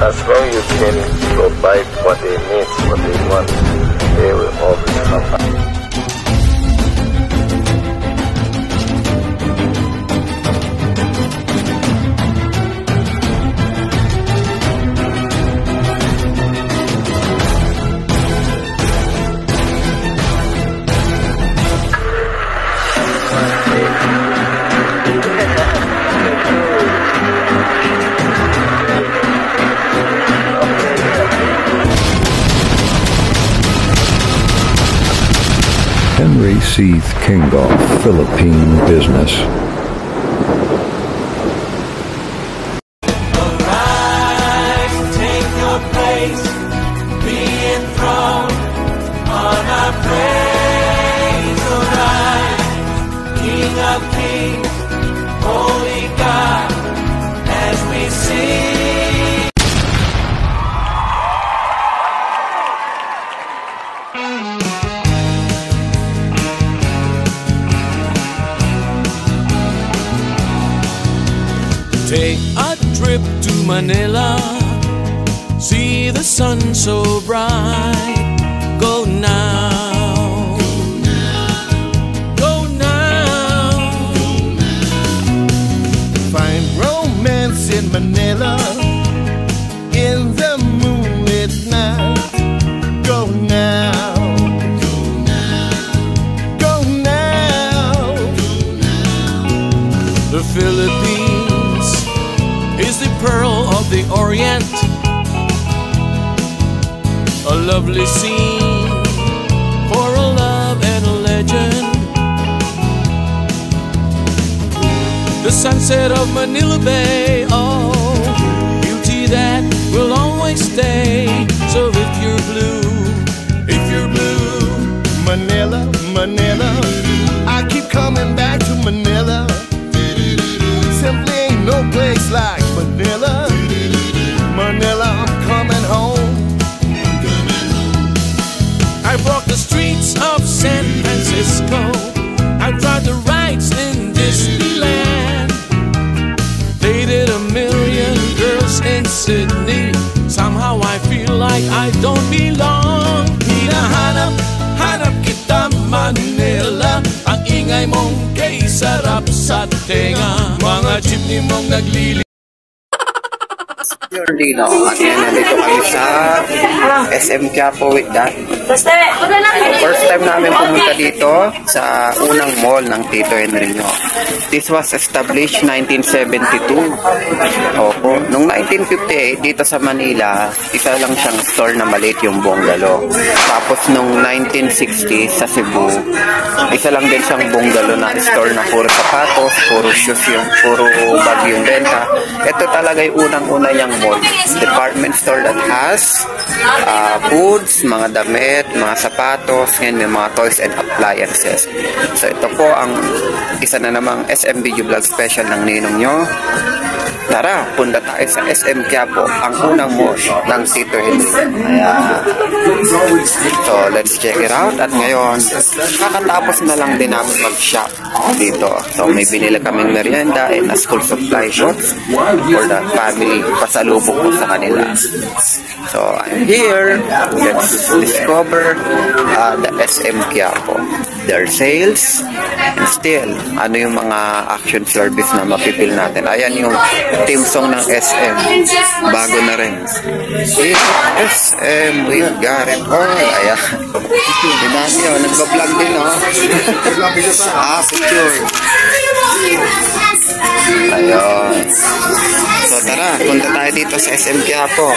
as long as you can provide what they need, what they want, they will always come back. Henry Seeth Kingoff, Philippine Business. Arise, take your place, be enthroned on our praise. Arise, King of Kings, Holy God, as we sing. Take a trip to Manila, see the sun so bright. Go now, go now. Find romance in Manila, in the moonlit night. Go now, go now. The Philippines is the pearl of the Orient, a lovely scene for a love and a legend. The sunset of Manila Bay, oh, beauty that will always stay. So if you're blue, Manila, Manila, I keep coming back to Manila. Simply ain't no place like Manila. Manila, I'm coming home. I walk the streets of San Francisco, I ride the rides in Disneyland, dated a million girls in Sydney. Somehow I feel like I don't belong. Hinahanap kita Manila, ang ingay mong kay sarap sa tenga, mga jeepney mong naglili. Yun Dino, at yan, nandito kami sa SM Quiapo with Dad. First time namin pumunta dito sa unang mall ng Tito Henry nyo. This was established 1972. Opo. Noong 1958, dito sa Manila, isa lang siyang store na maliit yung bungalow. Tapos noong 1960 sa Cebu, isa lang din siyang bungalow na store na puro sapatos, puro shoes, puro bag yung benta. Ito talaga yung unang-una yung mall. Department store that has foods, mga damit, mga sapatos, and may mga toys and appliances. So ito po ang isa na namang SM Video Vlog Special ng ninong nyo. Tara, punta tayo sa SM Quiapo, ang unang mall ng Tito Henry. Ayan. So, let's check it out. At ngayon, kakatapos na lang din namin mag-shop dito. So, may binili kaming merienda and a school supply shops for the family. Pasalubong ko sa kanila. So, I'm here. Let's discover the SM Quiapo. Their sales and still, ano yung mga action service na mapipil natin. Ayan yung team song ng SM. Bago na rin. SM, we got it all. Ayan. Dinan yun, nagbablog din, oh. Picture. Ayun. So tara, punta tayo dito sa SM Quiapo.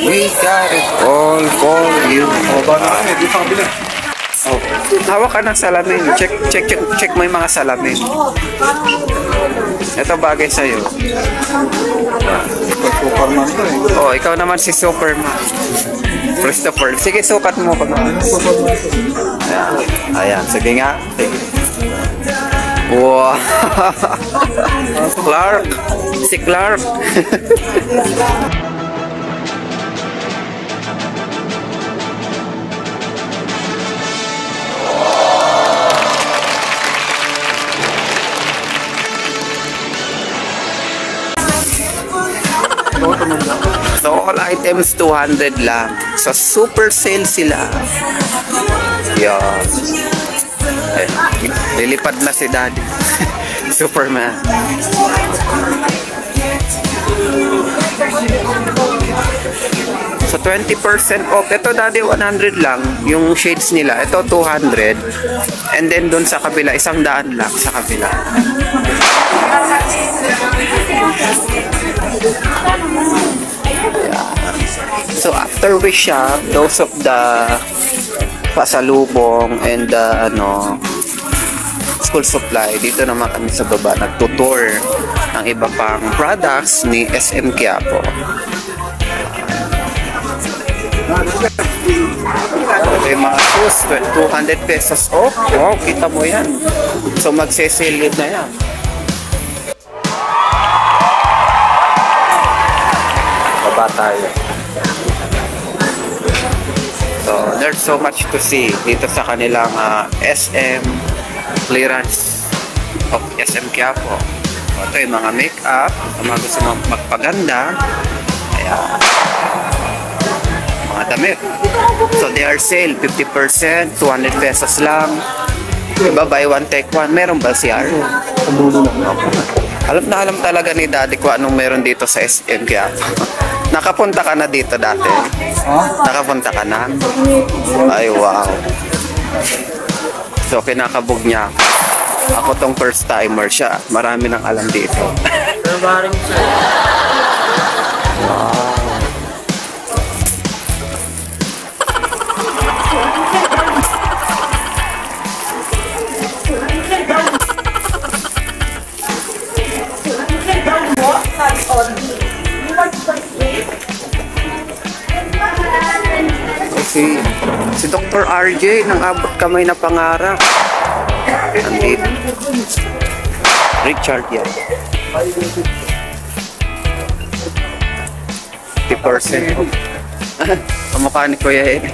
We got it all for you. Oh, hawak ka ng salamin. Check mo yung mga salamin. Ito bagay sa'yo. Superman to eh. Oh, ikaw naman si Superman. Christopher. Sige, sukat mo ko naman. Ayan. Sige nga. Sige. Wow. Clark. Si Clark. So, all items 200 lang. So, super sale sila. Yan. Eh, lilipad na si Daddy. Superman. So 20% off. Ito Daddy 100 lang yung shades nila. Ito 200. And then doon sa kabila 100 lang sa kabila. So after we shop, those of the pasalubong and school supply, dito naman kami sa baba nagtutour ng iba pang products ni SM Quiapo. Okay, mga shoes 200 pesos off. Wow, kita mo yan. So magse-sale na yan. Baba tayo. So there's so much to see dito sa kanilang SM clearance of SM Quiapo. Ito yung mga make-up, mga gusto magpaganda. Ayan. Mga damit. So they are sale 50%, 200 pesos lang. Diba, buy one take one. Meron ba CR? Alam na alam talaga ni Daddy kung anong meron dito sa SM Quiapo. Nakapunta ka na dito dati? Nakapunta ka na? Ay wow. So kinakabog niya. Ako tong first timer siya. Marami nang alam dito. Wow. Si Dr. RJ nang abot kamay na pangarap. Andito. Richard yan. 50%. Kamukha ni Kuya Ed.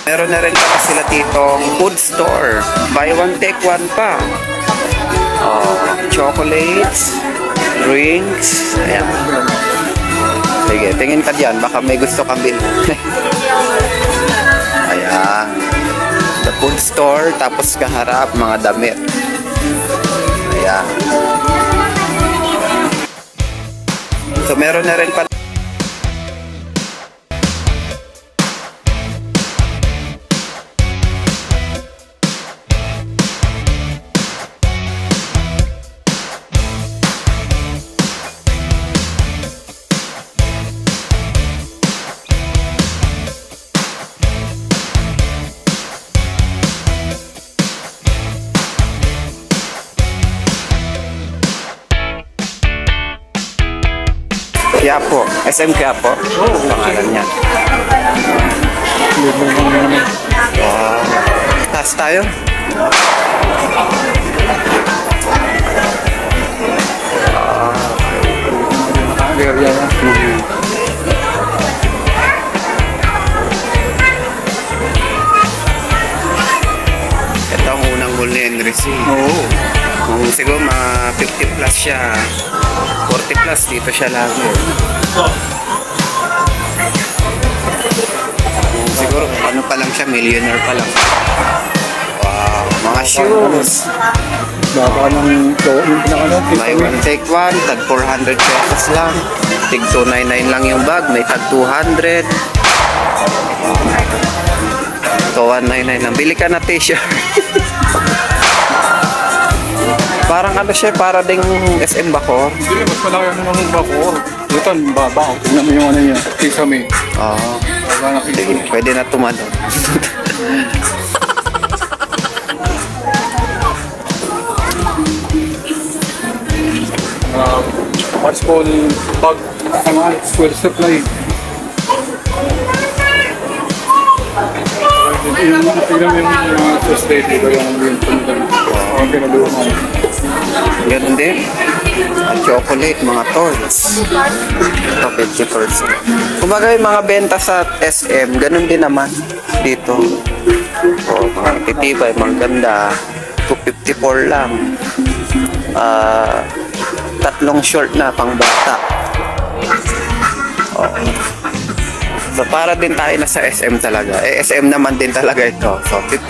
Meron na rin pala sila ditong food store. Buy one take one pa. Chocolates, drinks. Ayan. Sige, tingin ka dyan. Baka may gusto kang bilhin. Ayan. The food store. Tapos kaharap, mga damit. Ayan. So, meron na rin pala. Quiapo, SM Quiapo. Pangalan niya. Wow. Taas tayo. Ito ang unang mall ni Enrique. Siguro mga 50 plus siya. 40 plus dito siya lagi. Siguro ano pa lang siya, millionaire pa lang. Wow, mga shoes. Baka ng May one take one, tag 400 pesos lang. Tig 299 lang yung bag, may tag 200. So 199 lang. Bili ka na t-shirt. Parang ano siya, para ding SM Bacoor. Hindi, mas malaki ano ng Bacoor. Ito, baba. Tingnan mo yung ano niya. Kisame. Oo. Sige, pwede na tumalo. What's called bag, school supply. Tingnan mo yung mga sustain dito yung pinagawa. Ganun din. Chocolate, mga toys. Ito, 50%. Kumbaga yung mga benta sa SM, ganun din naman dito. O, mga titibay, mga ganda. 254 lang. tatlong short na pangbata. Oh. So para din tayo na sa SM talaga. SM naman din talaga ito. So 50%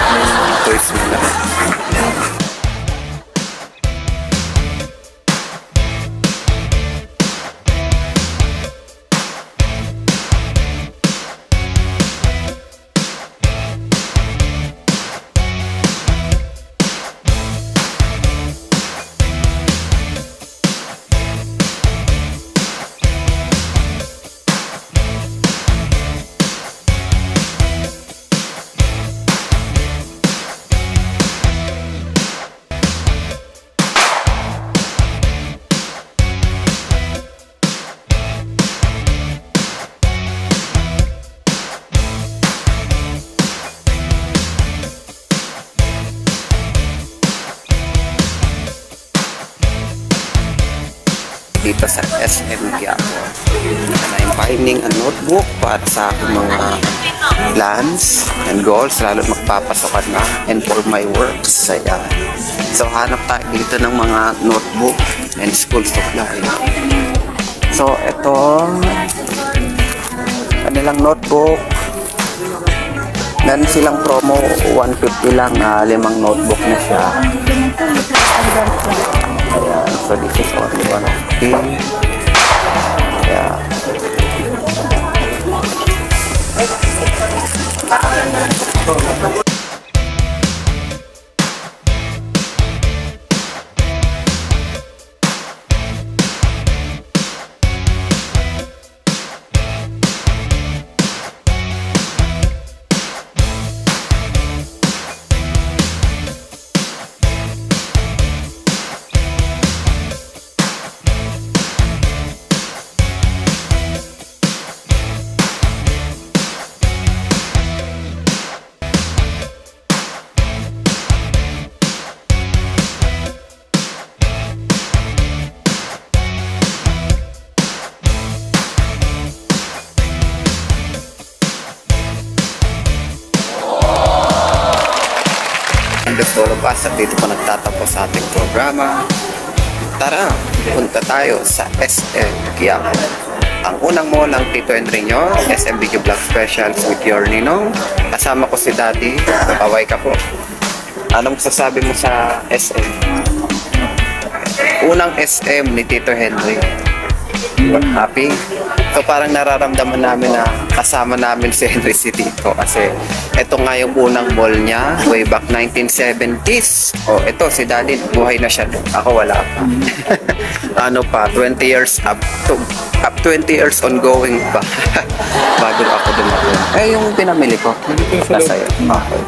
na yung toys nila. Dito sa SM Quiapo na yung finding a notebook para sa aking mga plans and goals, lalo magpapasokan na and for my works. Ayan. So hanap tayo dito ng mga notebook and school supply. So ito kanilang notebook, meron silang promo 150 lang na 5 notebook na siya. Ayan, so this is only 150. Yeah. All of us at dito po nagtatapos sa ating programa. Tara, punta tayo sa SM Quiapo, ang unang mall ng Tito Enriño. SM Video Vlog Specials with your Ninong. Kasama ko si Daddy. Napaway ka po. Anong sasabi mo sa SM? Unang SM ni Tito Henry. Happy? So parang nararamdaman namin na kasama namin si Henry si Tito kasi ito nga yung unang mall niya way back 1970s. Oh, ito si Daddy, buhay na siya. Ako wala pa. Ano pa, 20 years up 20 years ongoing pa. Bago ako dumating. Eh, yung pinamili ko. Nasa iyo. Okay.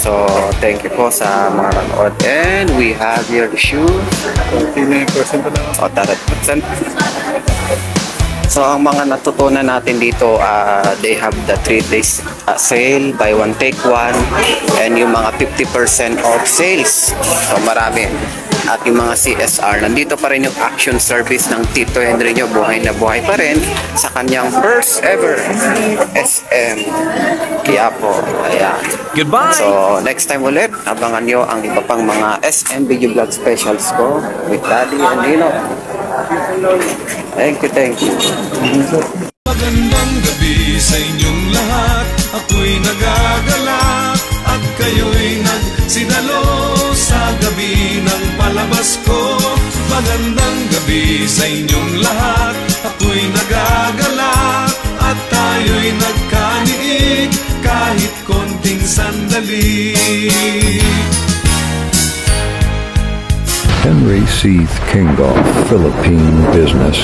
So, thank you po sa mga nanood. And we have here the shoes. 39% pa lang. O, 30%. So, ang mga natutunan natin dito, they have the 3 days sale, buy one take one, and yung mga 50% off sales. So, marami. At yung mga CSR, nandito pa rin yung action service ng Tito Enriño, buhay na buhay pa rin sa kanyang first ever SM Quiapo. Ayan. Goodbye! So, next time ulit, abangan nyo ang iba pang mga SM Video Vlog Specials ko with Daddy and Nino. Thank you. Magandang gabi sa inyong lahat. Ako'y nagagalak at kayo'y nagsidalo sa gabi ng palabas ko. Magandang gabi sa inyong lahat. Ako'y nagagalak at tayo'y nagkaniig kahit konting sandali. Henry C. Kingoff, Philippine Business.